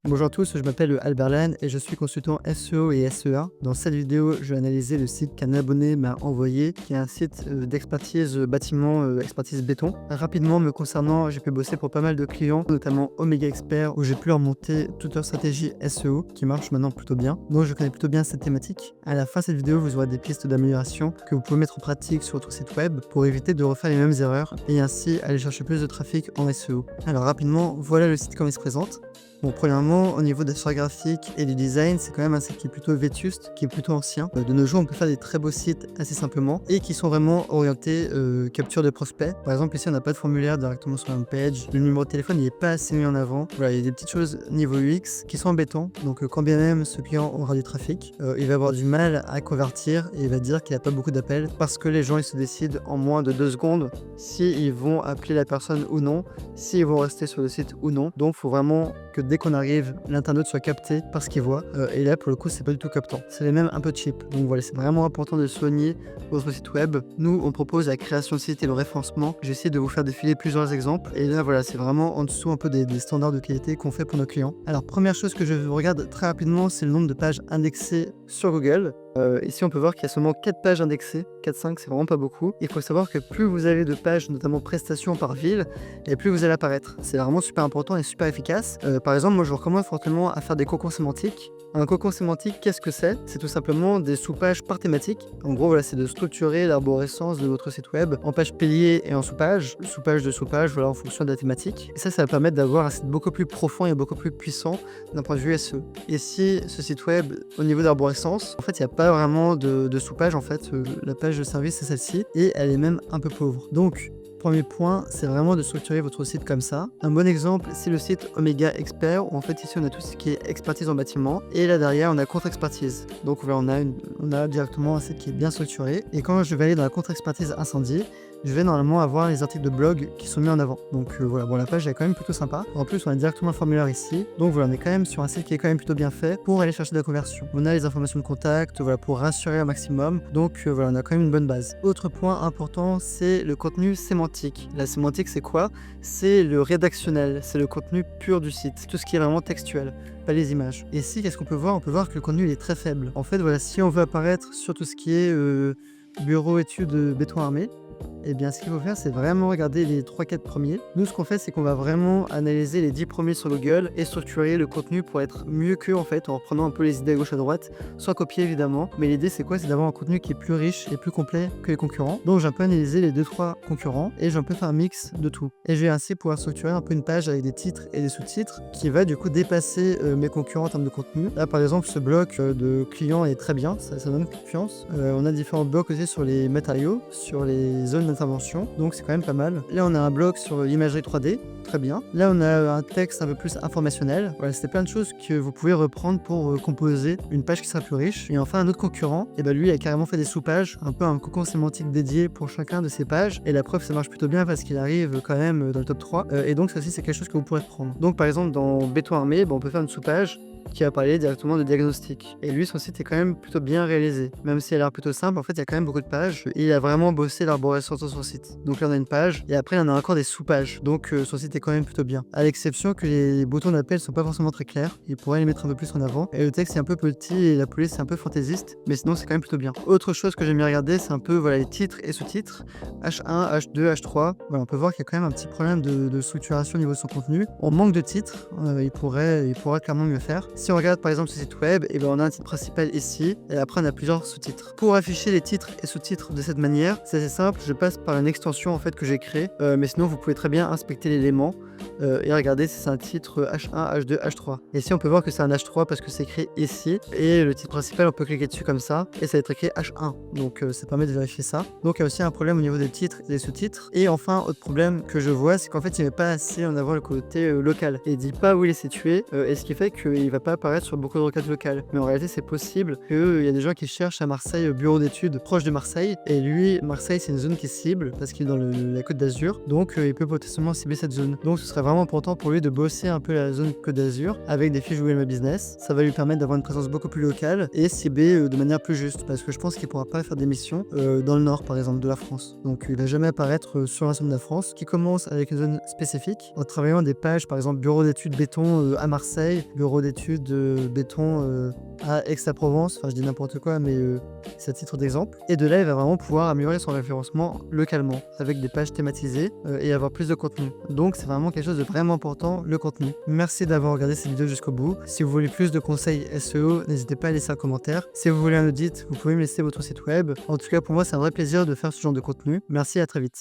Bonjour à tous, je m'appelle Albert Lannes et je suis consultant SEO et SEA. Dans cette vidéo, je vais analyser le site qu'un abonné m'a envoyé, qui est un site d'expertise bâtiment, expertise béton. Rapidement, me concernant, j'ai pu bosser pour pas mal de clients, notamment Omega Expert, où j'ai pu leur monter toute leur stratégie SEO, qui marche maintenant plutôt bien. Donc je connais plutôt bien cette thématique. À la fin de cette vidéo, vous aurez des pistes d'amélioration que vous pouvez mettre en pratique sur votre site web pour éviter de refaire les mêmes erreurs et ainsi aller chercher plus de trafic en SEO. Alors rapidement, voilà le site comme il se présente. Bon, premièrement, au niveau de la charte graphique et du design, c'est quand même un site qui est plutôt vétuste, qui est plutôt ancien. De nos jours, on peut faire des très beaux sites assez simplement et qui sont vraiment orientés capture de prospects. Par exemple, ici, on n'a pas de formulaire directement sur la home page. Le numéro de téléphone, il n'est pas assez mis en avant. Voilà, il y a des petites choses niveau UX qui sont embêtantes. Donc, quand bien même ce client aura du trafic, il va avoir du mal à convertir et il va dire qu'il n'a pas beaucoup d'appels parce que les gens, ils se décident en moins de 2 secondes s'ils vont appeler la personne ou non, s'ils vont rester sur le site ou non. Donc, il faut vraiment que dès qu'on arrive, l'internaute soit capté par ce qu'il voit. Et là, pour le coup, c'est pas du tout captant. C'est même un peu cheap. Donc voilà, c'est vraiment important de soigner votre site web. Nous, on propose la création de site et le référencement. J'essaie de vous faire défiler plusieurs exemples. Et là, voilà, c'est vraiment en dessous un peu des standards de qualité qu'on fait pour nos clients. Alors, première chose que je regarde très rapidement, c'est le nombre de pages indexées sur Google. Ici, on peut voir qu'il y a seulement 4 pages indexées. 4-5, c'est vraiment pas beaucoup. Il faut savoir que plus vous avez de pages, notamment prestations par ville, et plus vous allez apparaître. C'est vraiment super important et super efficace. Par exemple, moi, je vous recommande fortement à faire des cocons sémantiques. Un cocon sémantique, qu'est-ce que c'est? C'est tout simplement des sous-pages par thématique. En gros, voilà, c'est de structurer l'arborescence de votre site web en pages piliers et en sous-pages, sous-page de sous-page, voilà, en fonction de la thématique. Et ça va permettre d'avoir un site beaucoup plus profond et beaucoup plus puissant d'un point de vue SEO. Et si ce site web, au niveau d'arborescence, en fait, il n'y a pas vraiment de sous-page, en fait. La page de service, c'est celle-ci, et elle est même un peu pauvre. Donc, premier point, c'est vraiment de structurer votre site comme ça. Un bon exemple, c'est le site Omega Expert, où en fait ici on a tout ce qui est expertise en bâtiment, et là derrière on a contre-expertise. Donc voilà, on a directement un site qui est bien structuré. Et quand je vais aller dans la contre-expertise incendie, je vais normalement avoir les articles de blog qui sont mis en avant. Donc voilà, bon, la page est quand même plutôt sympa. En plus, on a directement le formulaire ici. Donc voilà, on est quand même sur un site qui est quand même plutôt bien fait pour aller chercher de la conversion. On a les informations de contact, voilà, pour rassurer un maximum. Donc voilà, on a quand même une bonne base. Autre point important, c'est le contenu sémantique. La sémantique, c'est quoi? C'est le rédactionnel, c'est le contenu pur du site. Tout ce qui est vraiment textuel, pas les images. Et ici, qu'est-ce qu'on peut voir? On peut voir que le contenu il est très faible. En fait, voilà, si on veut apparaître sur tout ce qui est bureau études béton armé, eh bien, ce qu'il faut faire, c'est vraiment regarder les 3-4 premiers. Nous, ce qu'on fait, c'est qu'on va vraiment analyser les 10 premiers sur Google et structurer le contenu pour être mieux qu'eux, en fait, en reprenant un peu les idées à gauche à droite, sans copier évidemment. Mais l'idée, c'est quoi? C'est d'avoir un contenu qui est plus riche et plus complet que les concurrents. Donc, j'ai un peu analysé les 2-3 concurrents et j'ai un peu fait un mix de tout. Et je vais ainsi pouvoir structurer un peu une page avec des titres et des sous-titres qui va du coup dépasser mes concurrents en termes de contenu. Là, par exemple, ce bloc de clients est très bien, ça donne confiance. On a différents blocs aussi sur les matériaux, sur les zones d'intervention, donc c'est quand même pas mal. Là on a un bloc sur l'imagerie 3D, très bien. Là on a un texte un peu plus informationnel. Voilà, c'était plein de choses que vous pouvez reprendre pour composer une page qui sera plus riche. Et enfin un autre concurrent, et ben lui il a carrément fait des sous-pages, un peu un cocon sémantique dédié pour chacun de ses pages. Et la preuve, ça marche plutôt bien parce qu'il arrive quand même dans le top 3. Et donc ça aussi c'est quelque chose que vous pourrez prendre. Donc par exemple dans béton armé, on peut faire une sous-page qui va parler directement de diagnostic. Et lui, son site est quand même plutôt bien réalisé. Même si elle a l'air plutôt simple, en fait, il y a quand même beaucoup de pages. Et il a vraiment bossé l'arborescence sur son site. Donc là, on a une page. Et après, on a encore des sous-pages. Donc son site est quand même plutôt bien. À l'exception que les boutons d'appel sont pas forcément très clairs. Il pourrait les mettre un peu plus en avant. Et le texte est un peu petit et la police est un peu fantaisiste. Mais sinon, c'est quand même plutôt bien. Autre chose que j'aime bien regarder, c'est un peu voilà, les titres et sous-titres. H1, H2, H3. Voilà, on peut voir qu'il y a quand même un petit problème de structuration au niveau de son contenu. On manque de titres. Il pourrait clairement mieux faire. Si on regarde par exemple ce site web, et ben on a un titre principal ici, et après on a plusieurs sous-titres. Pour afficher les titres et sous-titres de cette manière, c'est assez simple, je passe par une extension en fait que j'ai créée, mais sinon vous pouvez très bien inspecter l'élément et regarder si c'est un titre H1, H2, H3. Et ici on peut voir que c'est un H3 parce que c'est écrit ici, et le titre principal on peut cliquer dessus comme ça, et ça va être écrit H1, donc ça permet de vérifier ça. Donc il y a aussi un problème au niveau des titres et des sous-titres. Et enfin, autre problème que je vois, c'est qu'en fait il met pas assez en avant le côté local, et il dit pas où il est situé, et ce qui fait qu'il va pas apparaître sur beaucoup de requêtes locales. Mais en réalité, c'est possible qu'il y a des gens qui cherchent à Marseille, bureau d'études proche de Marseille. Et lui, Marseille, c'est une zone qui cible parce qu'il est dans la côte d'Azur. Donc, il peut potentiellement cibler cette zone. Donc, tout serait vraiment important pour lui de bosser un peu la zone Côte d'Azur avec des fiches Google My Business. Ça va lui permettre d'avoir une présence beaucoup plus locale et cibler de manière plus juste parce que je pense qu'il pourra pas faire des missions dans le nord par exemple de la France. Donc il va jamais apparaître sur l'ensemble de la France qui commence avec une zone spécifique en travaillant des pages par exemple bureau d'études béton à Marseille, bureau d'études béton à Aix-en-Provence, enfin je dis n'importe quoi mais c'est à titre d'exemple. Et de là il va vraiment pouvoir améliorer son référencement localement avec des pages thématisées et avoir plus de contenu. Donc c'est vraiment quelque chose de vraiment important, le contenu. Merci d'avoir regardé cette vidéo jusqu'au bout. Si vous voulez plus de conseils SEO, n'hésitez pas à laisser un commentaire. Si vous voulez un audit, vous pouvez me laisser votre site web. En tout cas pour moi c'est un vrai plaisir de faire ce genre de contenu. Merci, à très vite.